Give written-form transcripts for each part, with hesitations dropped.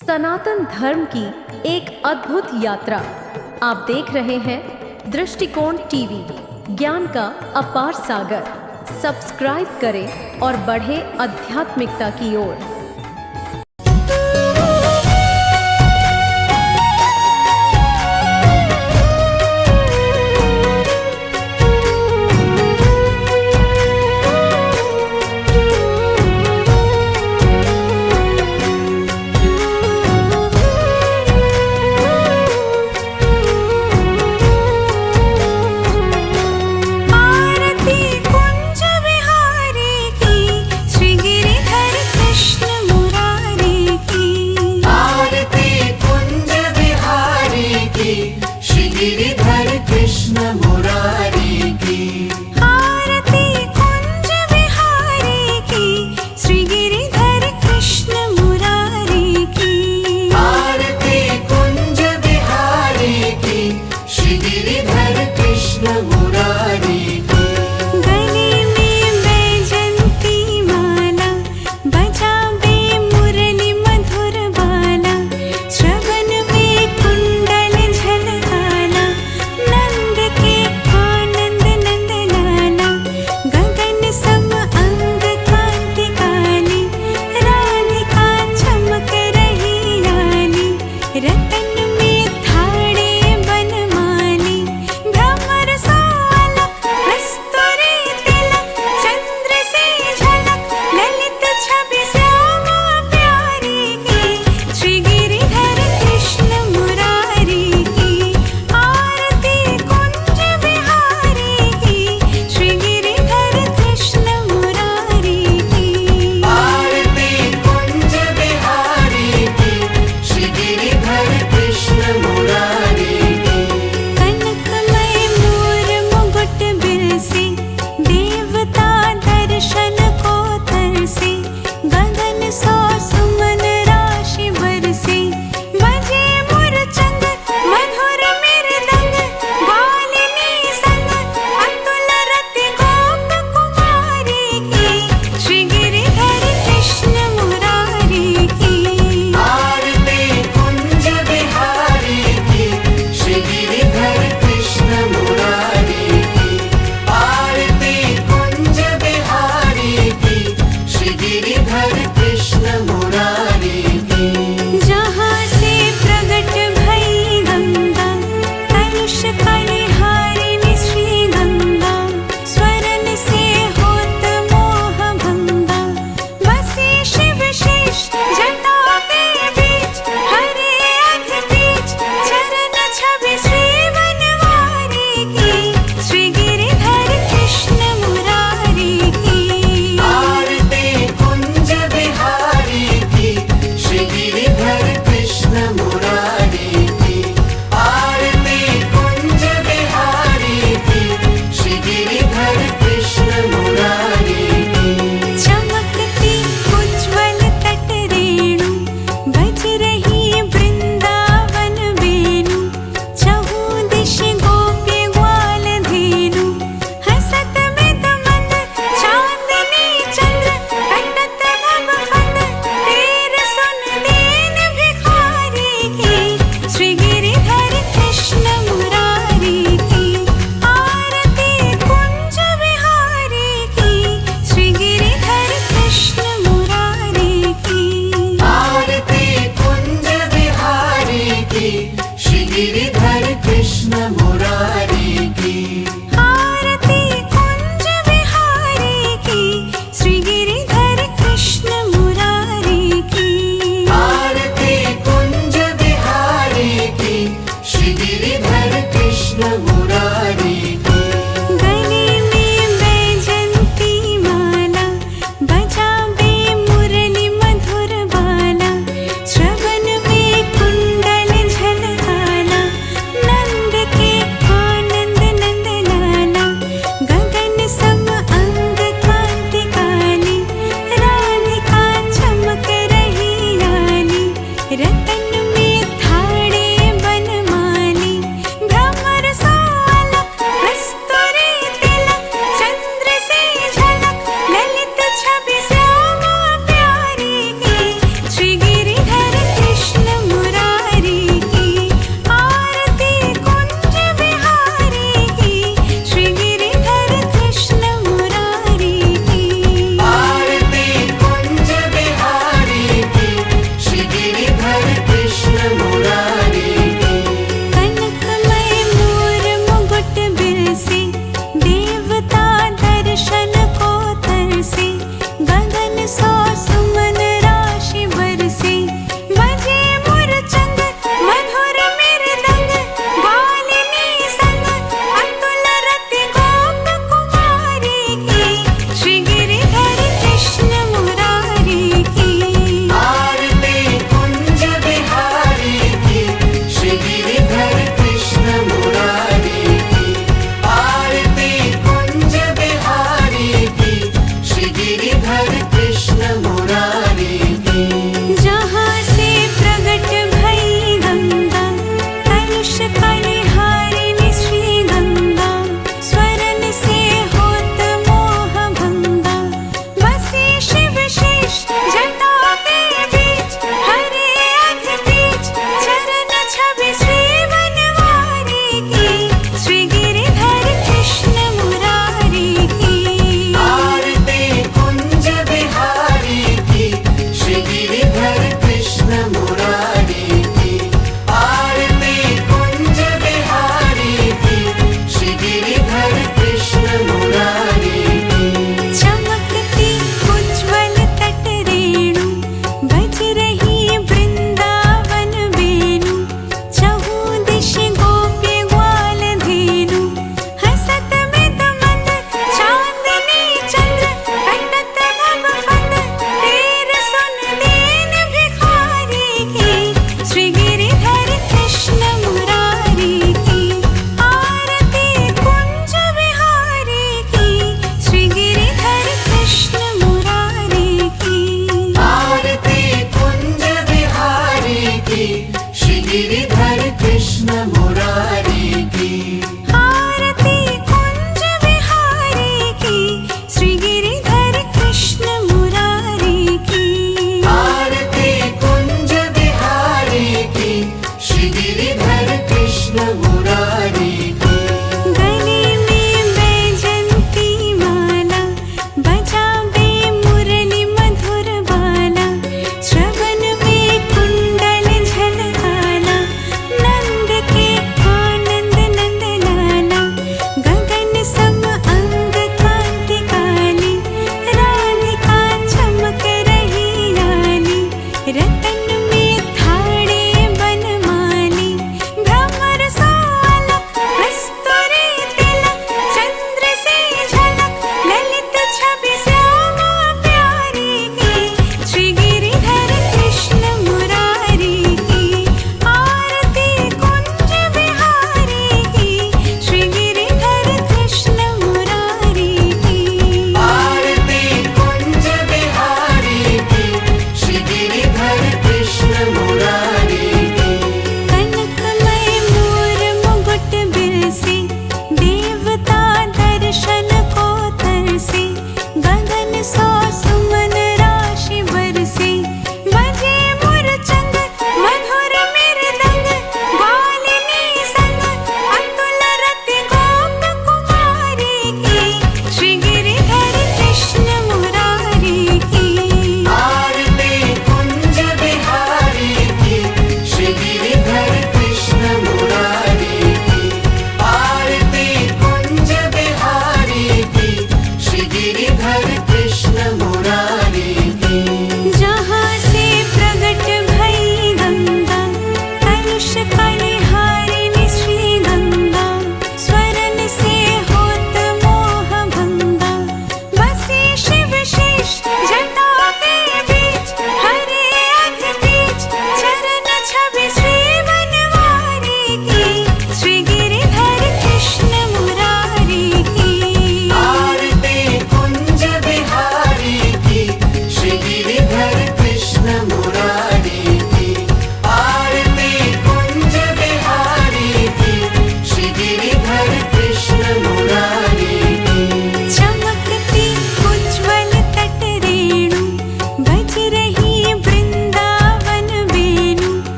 सनातन धर्म की एक अद्भुत यात्रा आप देख रहे हैं दृष्टिकोण टीवी, ज्ञान का अपार सागर। सब्सक्राइब करें और बढ़े आध्यात्मिकता की ओर। श्री गिरिधर कृष्ण।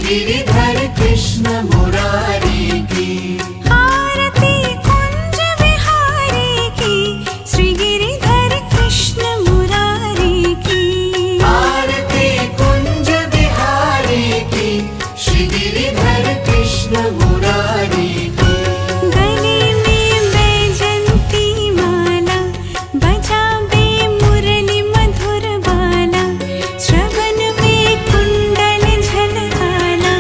गिरिधर कृष्ण मुरारी की। आरती कुंज बिहारी की, श्री गिरिधर कृष्ण मुरारी की। आरती कुंज बिहारी की, श्री गिरिधर कृष्ण मुरारी की। गले में बैजंती माला, बजावे मुरली मधुर बाला। श्रवण में कुंडल झलकाला,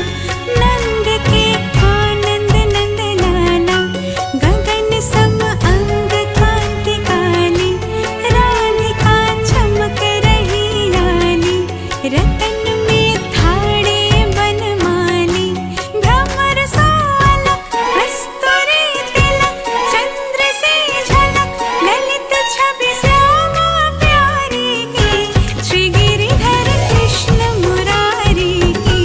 नंद के आनंद नंद लाला। गगन सम अंग कांति काली, राधिका चमक रही लाली। रतन में थाड़े बनमाली, भ्रमर सोलक कस्तूरी तिलक। चंद्र से झलक ललित छवि श्यामा प्यारी की, श्री गिरिधर कृष्ण मुरारी की।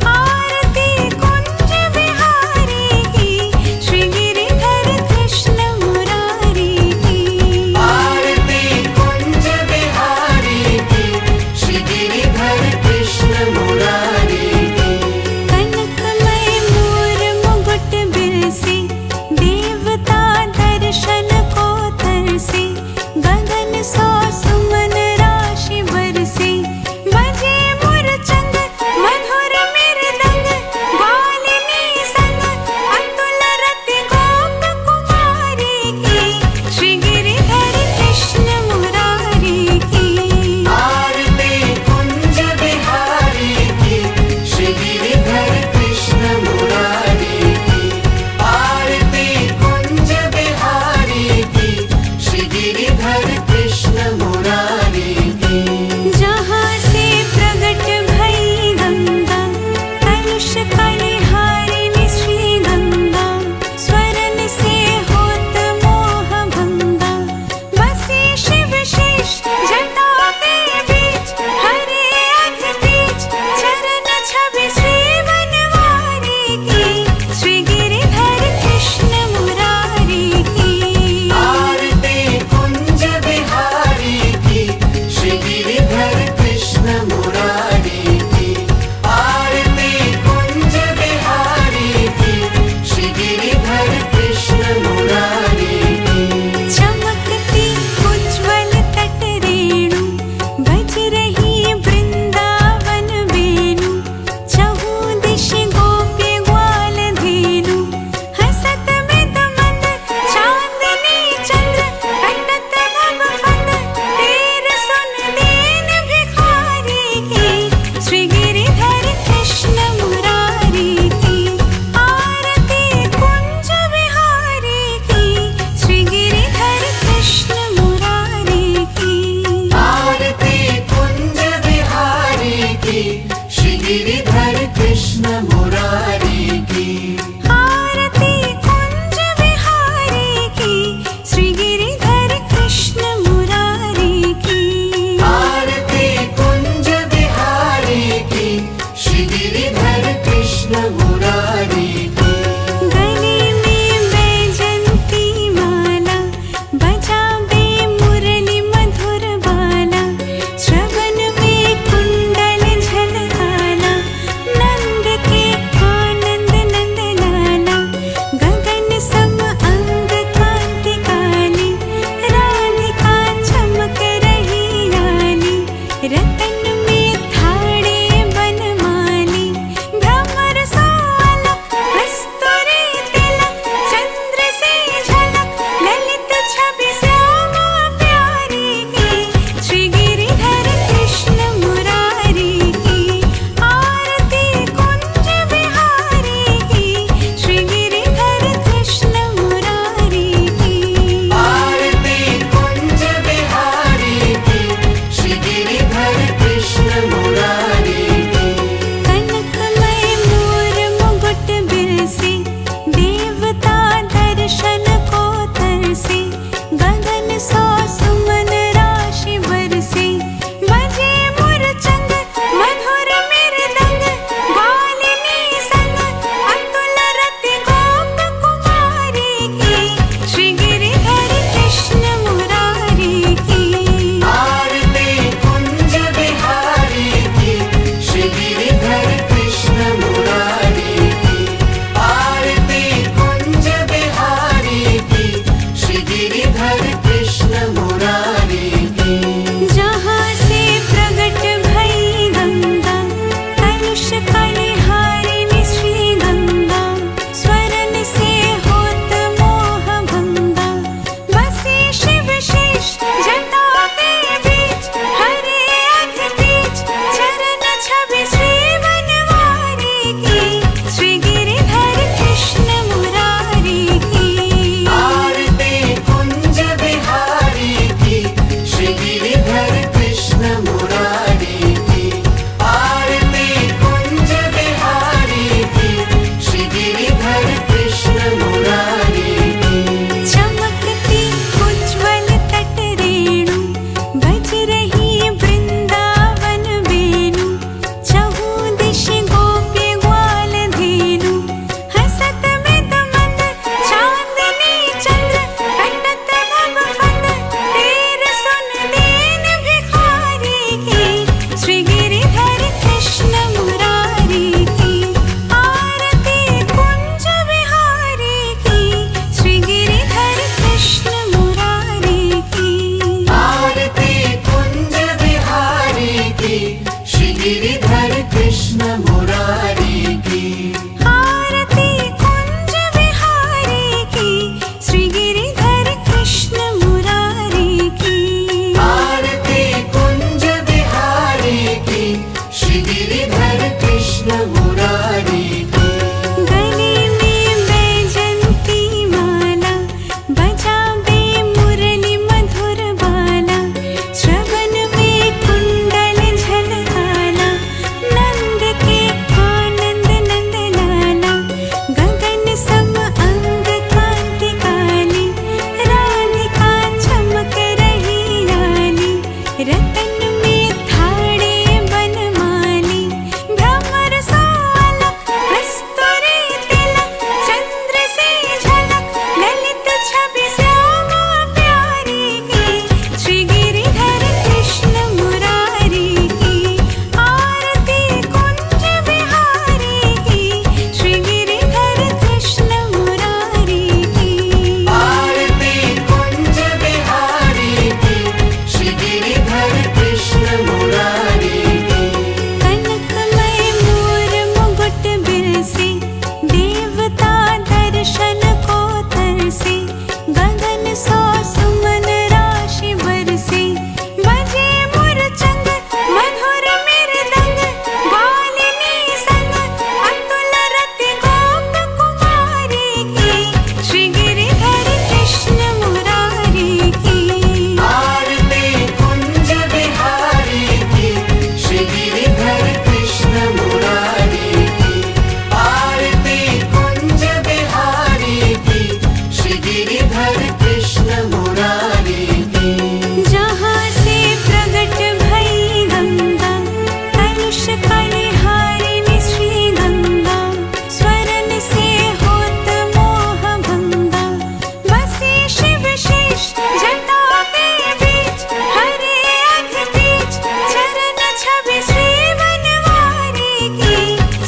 आरती कुंज बिहारी की, श्री गिरिधर कृष्ण मुरारी की। आरती कुंज बिहारी की, श्री गिरिधर कृष्ण मुरारी की। कनकमय मोर मुकुट बिरसे, देवता दर्शन को तरसे। गगन सौ सुमन राशि बरसे, बजे मुरचंग मधुर मृदंग। गालिनी संग अतुल रति गोप कुमारी की, श्री गिरिधर कृष्ण मुरारी की। आरती कुंज बिहारी की, श्री गिरिधर कृष्ण मुरारी की। आरती कुंज बिहारी की, श्री गिरिधर कृष्ण मुरारी की। जहाँ से प्रगट भई गंगा, कलुष कलिहारिणी श्री गंगा। स्वरन से होत मोह भंगा, बसे शिव शेष जटा के बीच। हरे अध बीच चरण छवि श्री बनवारी की, श्री गिरिधर कृष्ण मुरारी की। आरती कुंज बिहारी की, श्री गिरिधर कृष्ण मुरारी की। आरती कुंज बिहारी की, श्री गिरिधर कृष्ण मुरारी की। चमकती उज्ज्वल तट रेणु, बज रही वृंदावन वेणु। चहुँ दिश गोपी ग्वाल धेनु, हसत मृद मंद चांदनी चंद्र। कटत भव फंद तेर सुन दीन भिखारी की, श्री गिरिधर कृष्ण मुरारी की। आरती कुंज बिहारी की, श्री गिरिधर कृष्ण मुरारी की। आरती कुंज बिहारी की, श्री गिरिधर कृष्ण मुरारी की। आरती कुंज बिहारी की, श्री गिरिधर कृष्ण मुरारी की। आरती कुंज बिहारी की, श्री गिरिधर कृष्ण मुरारी की। गले में बैजंती माला, बजावे मुरली मधुर बाला। श्रवण में कुंडल झलकाला, नंद के आनंद नंद लाला। गगन सम अंग कांति काली, राधिका चमक रही लाली। रतन में थाड़े बनमाली, भ्रमर सोलक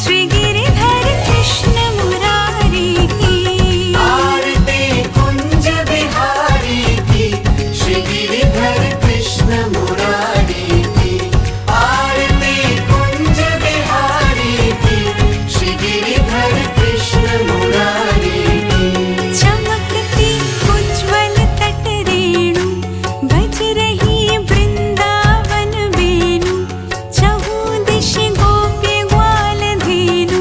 श्री गिरिधर कृष्ण मुरारी की आरती कुंज बिहारी की श्री गिरिधर कृष्ण मुरारी की आरती कुंज बिहारी की श्री गिरिधर कृष्ण मुरारी की चमकती उज्ज्वल तट रेणु बज रही वृंदावन वेणु चहु दिश गोपी ग्वाल धेनु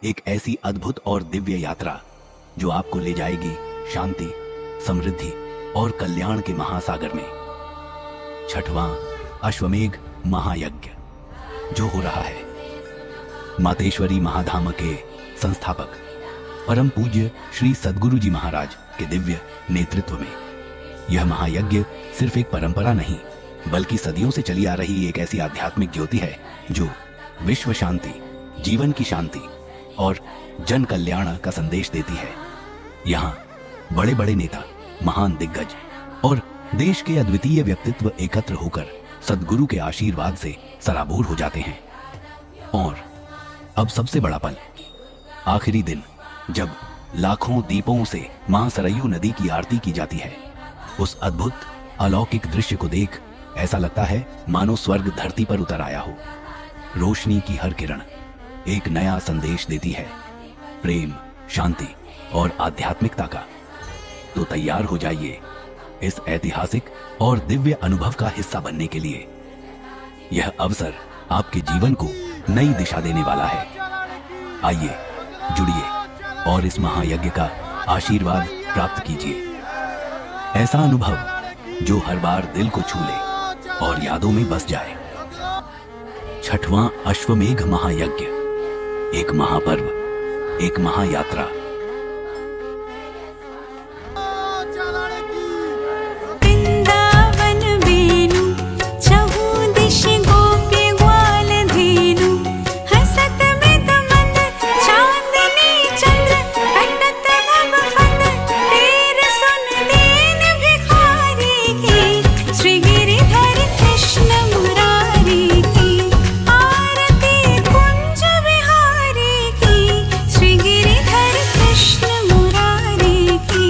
एक ऐसी अद्भुत और दिव्य यात्रा जो आपको ले जाएगी शांति, समृद्धि और कल्याण के महासागर में। छठवां अश्वमेघ महायज्ञ जो हो रहा है मातेश्वरी महाधाम के संस्थापक परम पूज्य श्री सद्गुरु जी महाराज के दिव्य नेतृत्व में। यह महायज्ञ सिर्फ एक परंपरा नहीं बल्कि सदियों से चली आ रही एक ऐसी आध्यात्मिक ज्योति है जो विश्व शांति, जीवन की शांति और जन कल्याण का संदेश देती है। यहाँ बड़े बड़े नेता, महान दिग्गज और देश के अद्वितीय व्यक्तित्व एकत्र होकर सद्गुरु के आशीर्वाद से सराबोर हो जाते हैं। और अब सबसे बड़ा पल, आखिरी दिन जब लाखों दीपों से मां सरयू नदी की आरती की जाती है। उस अद्भुत अलौकिक दृश्य को देख ऐसा लगता है मानो स्वर्ग धरती पर उतर आया हो। रोशनी की हर किरण एक नया संदेश देती है, प्रेम, शांति और आध्यात्मिकता का। तो तैयार हो जाइए इस ऐतिहासिक और दिव्य अनुभव का हिस्सा बनने के लिए। यह अवसर आपके जीवन को नई दिशा देने वाला है। आइए जुड़िए और इस महायज्ञ का आशीर्वाद प्राप्त कीजिए। ऐसा अनुभव जो हर बार दिल को छू ले और यादों में बस जाए। छठवां अश्वमेघ महायज्ञ, एक महापर्व, एक महायात्रा। वृंदावन वेणु चहु दिश गोपी ग्वाल धेनु हसत मृद मंद चांदनी चंद्र कटत भव फंद तेर सुन दीन भिखारी की श्री गिरिधर कृष्ण मुरारी की आरती कुंज बिहारी की श्री गिरिधर कृष्ण मुरारी की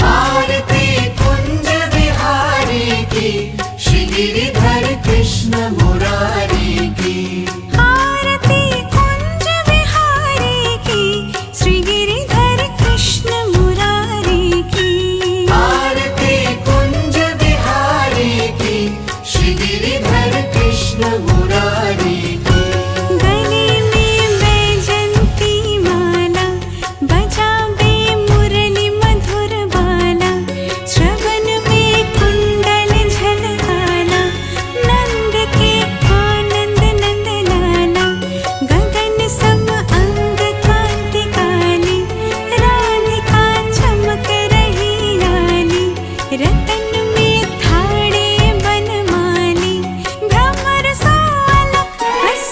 आरती कुंज बिहारी की श्री गिरिधर कृष्ण मुरारी की आरती कुंज बिहारी की श्री गिरिधर कृष्ण मुरारी की आरती कुंज बिहारी की श्री गिरिधर कृष्ण मुरारी की गले में बैजंती माला बजावे मुरली मधुर बाला श्रवण में कुंडल झलकाला नंद के आनंद नंद लाला गगन सम अंग कांति काली राधिका चमक रही लाली रतन में थाड़े बनमाली भ्रमर साल रस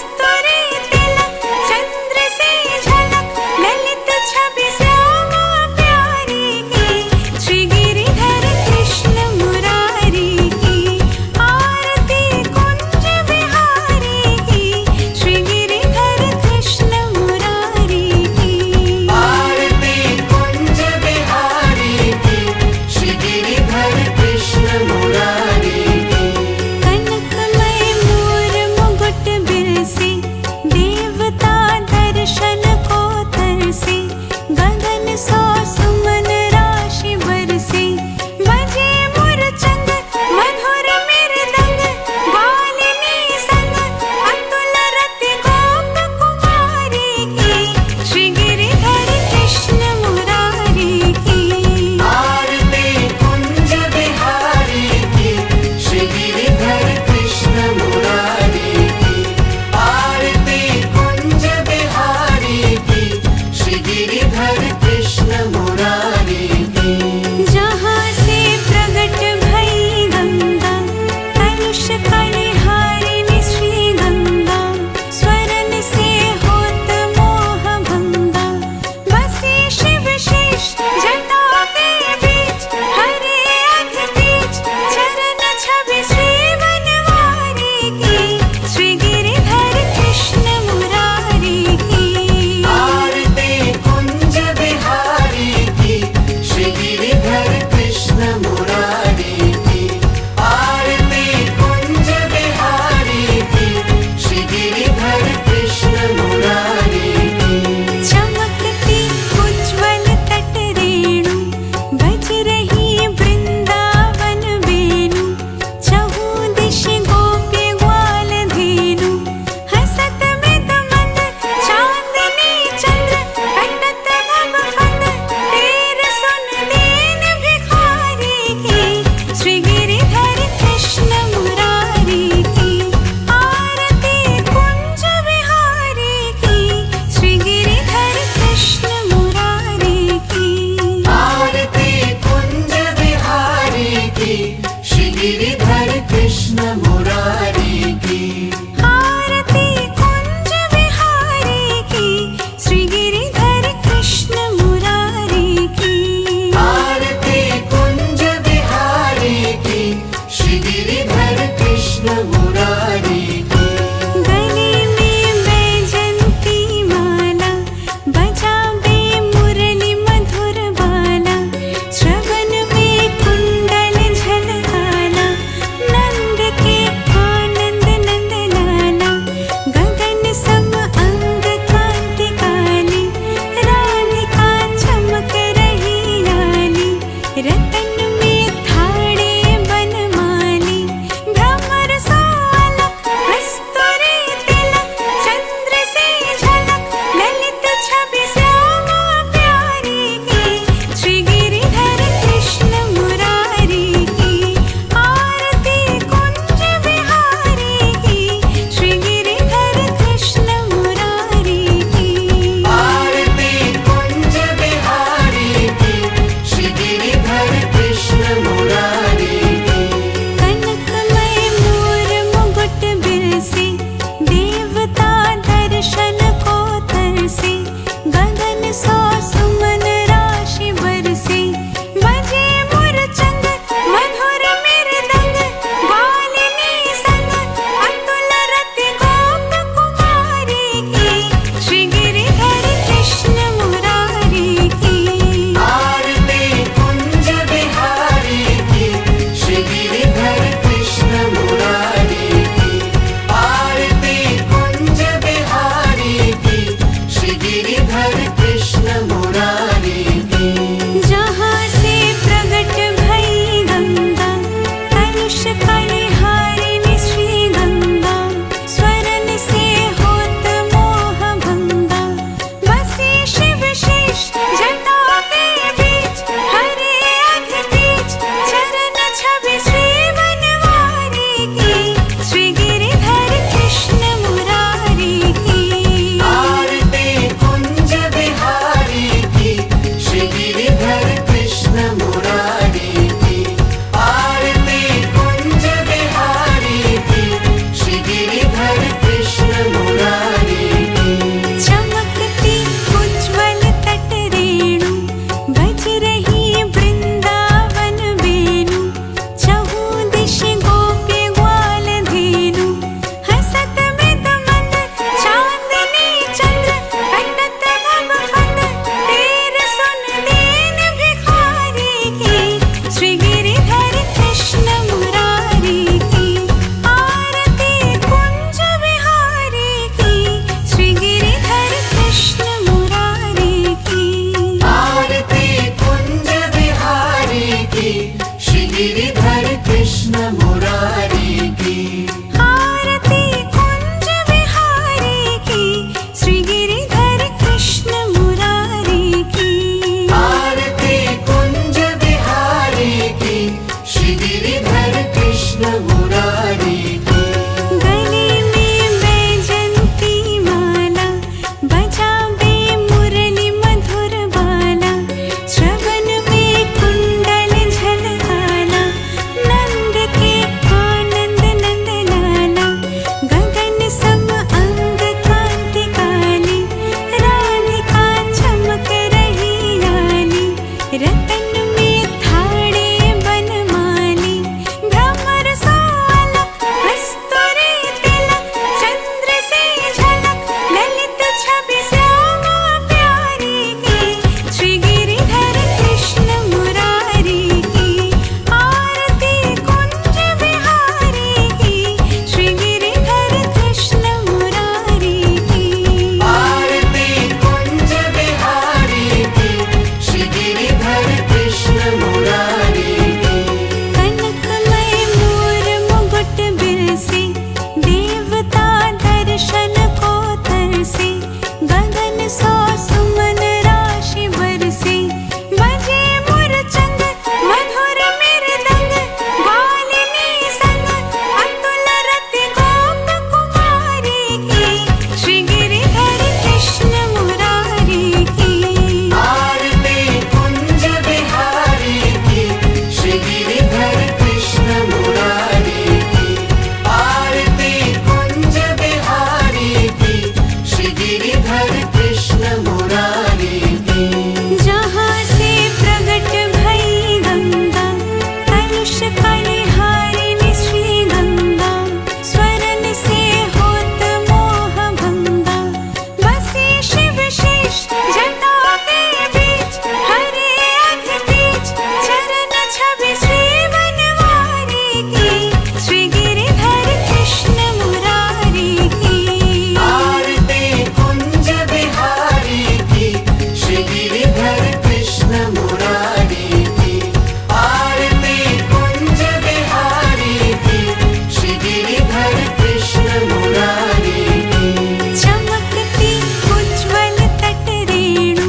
श्रीगिरिधर कृष्ण मुरारी की चमकती उज्ज्वल तट रेणु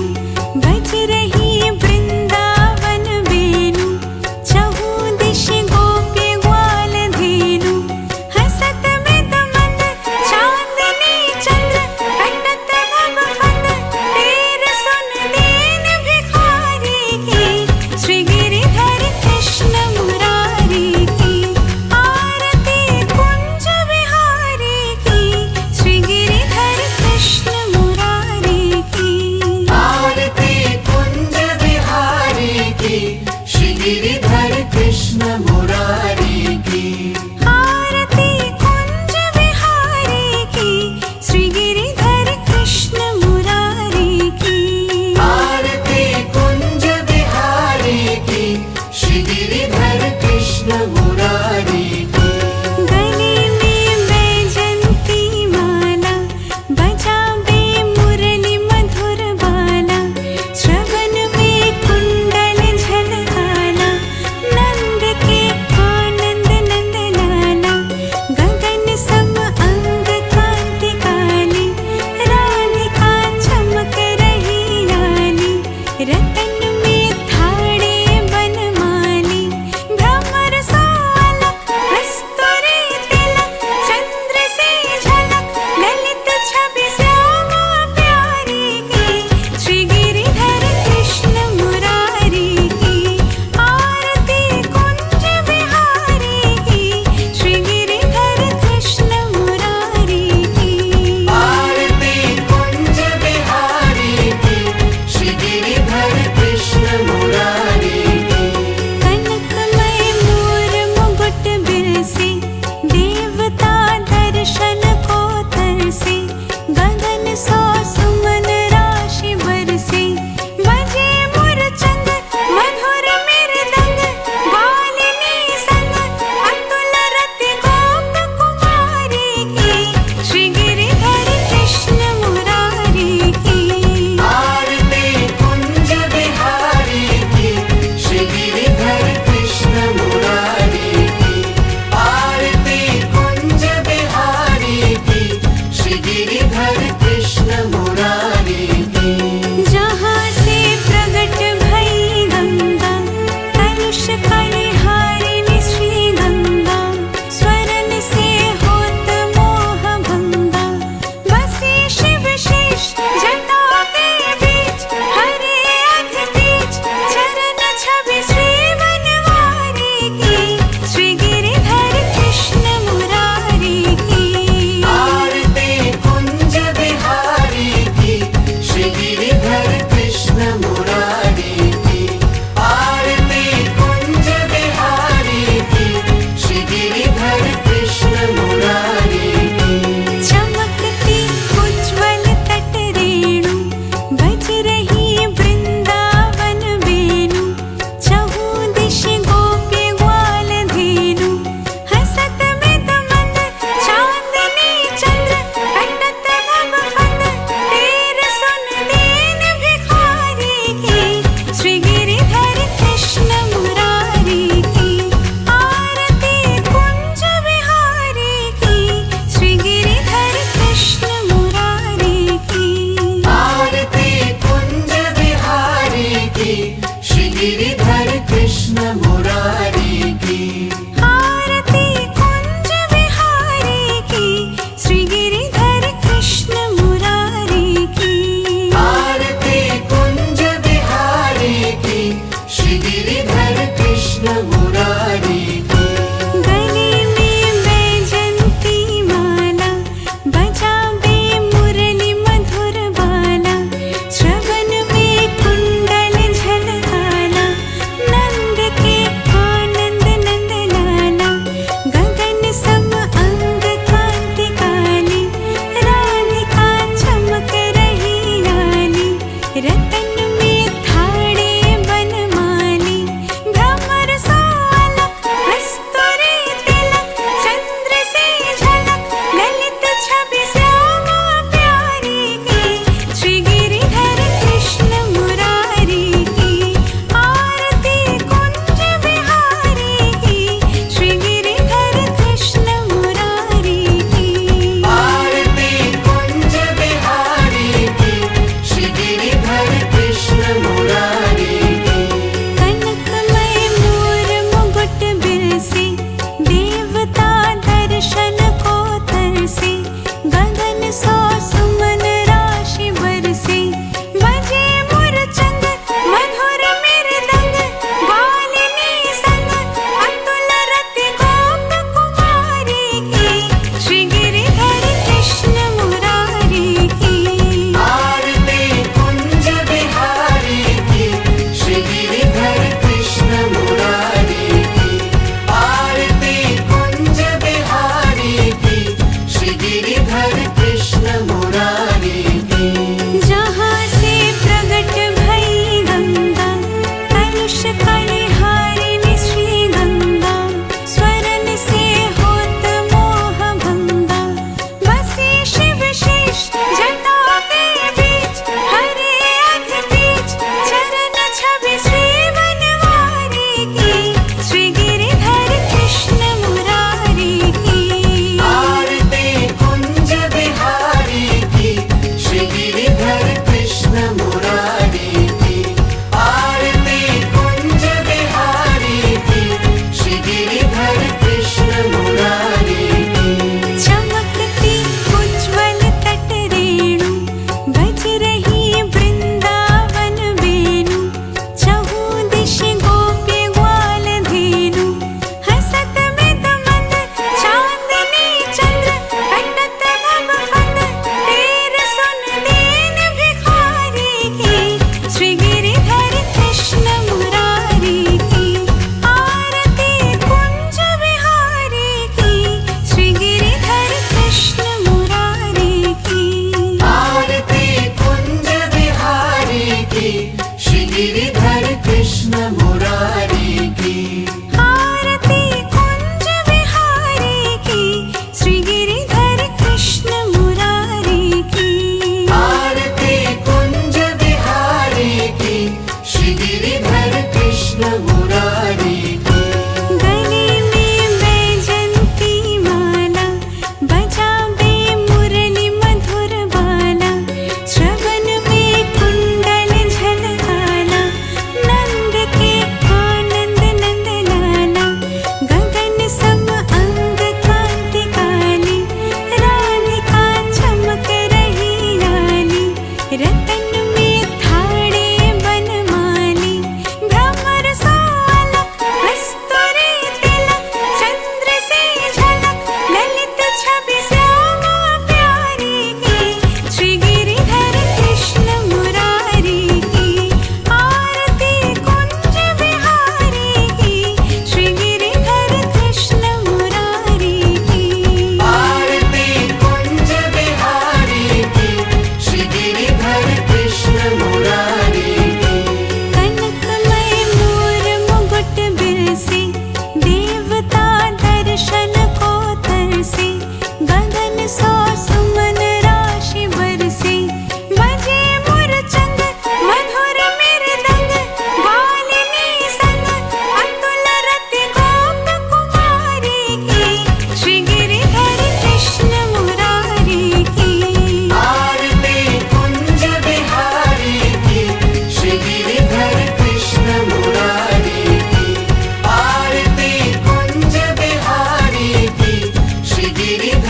बज रही वृंदावन वेणु चहु दिश गोपी ग्वाल धेनु हसत मृद मंद चांदनी चंद्र कटत भव फंद तेर सुन दीन भिखारी की श्री गिरिधर कृष्ण मुरारी की आरती कुंज बिहारी की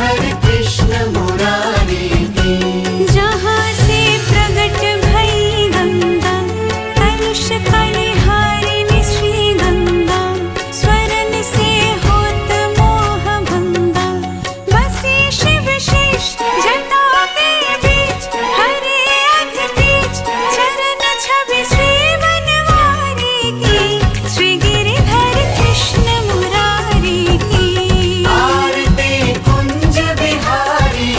गिरिधर कृष्ण मुरारी की। जहाँ से प्रगट भई गंगा, कलुष कलिहारिणी श्री गंगा, स्वरन से होत मोह भंगा, बसी शिव शेष जटा के बीच, हरे अध बीच चरण छवि श्री बनवारी की, श्री गिरिधर कृष्ण मुरारी की। आरती कुंज बिहारी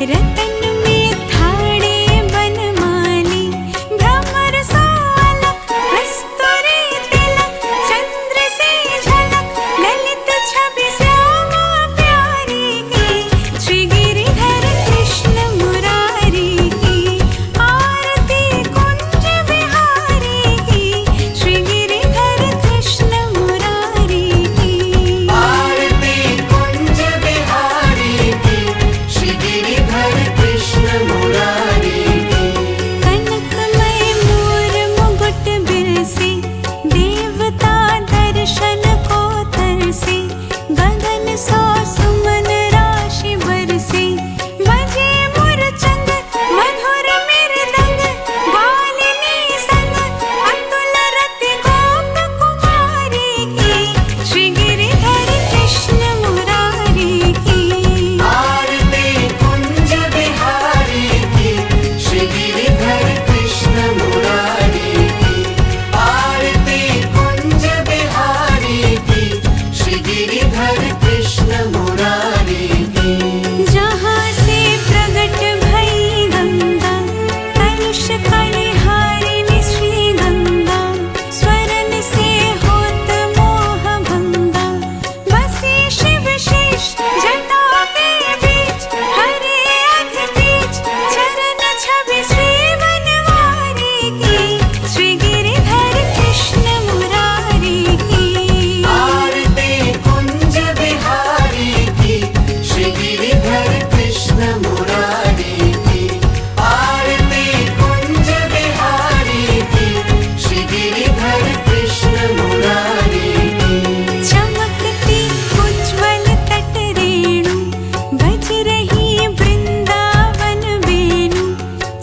रतन में थाड़े बनमाली भ्रमर सोलक कस्तूरी तिलक चंद्र से झलक ललित छवि श्यामा प्यारी की श्री गिरिधर कृष्ण मुरारी की आरती कुंज बिहारी की श्री गिरिधर कृष्ण मुरारी की आरती कुंज बिहारी की श्री गिरिधर कृष्ण मुरारी की कनकमय मोर मुकुट बिरसे देवता दर्शन को तरसे गगन सौ सुमन राशि बरसे बजे मुरचंग मधुर मृदंग गालिनी संग अतुल रति गोप कुमारी की श्री गिरिधर कृष्ण मुरारी की आरती कुंज बिहारी की श्री गिरिधर कृष्ण मुरारी की आरती कुंज बिहारी की श्री गिरिधर कृष्ण मुरारी की जहाँ से प्रगट भई गंगा कलुष कलिहारिणी श्री गंगा स्वरन से होत मोह भंगा बसे शिव शेष जटा के बीच हरे अध बीच चरण छवि श्री बनवारी की श्री गिरिधर कृष्ण मुरारी की आरती कुंज बिहारी की श्री गिरिधर कृष्ण मुरारी की आरती कुंज बिहारी की श्री गिरिधर कृष्ण मुरारी की चमकती उज्ज्वल तट रेणु बज रही वृंदावन वेणु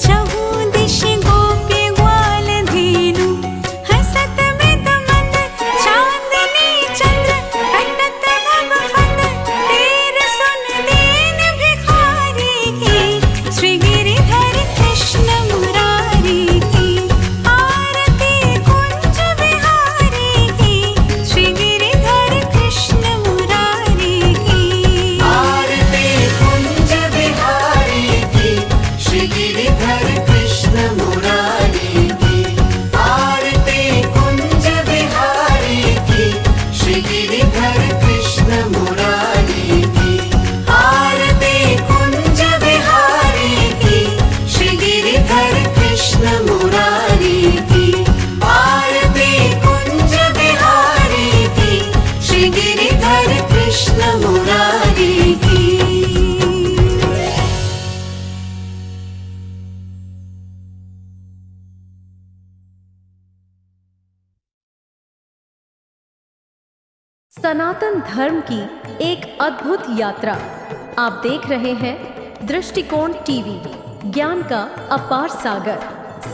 चहु दिश गोपी ग्वाल धेनु हसत मृद मंद चांदनी चंद्र कटत भव फंद तेर सुन दीन भिखारी की श्री गिरिधर कृष्ण मुरारी की आरती कुंज बिहारी की श्री गिरिधर कृष्ण मुरारी की आरती कुंज बिहारी की श्री गिरिधर कृष्ण मुरारी की आरती कुंज बिहारी की श्री गिरिधर कृष्ण मुरारी की आरती कुंज बिहारी की श्री गिरिधर कृष्ण मुरारी की आरती कुंज बिहारी की श्री गिरिधर कृष्ण मुरारी की सनातन धर्म की एक अद्भुत यात्रा आप देख रहे हैं दृष्टिकोण टीवी, ज्ञान का अपार सागर।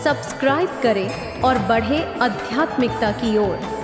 सब्सक्राइब करें और बढ़े आध्यात्मिकता की ओर।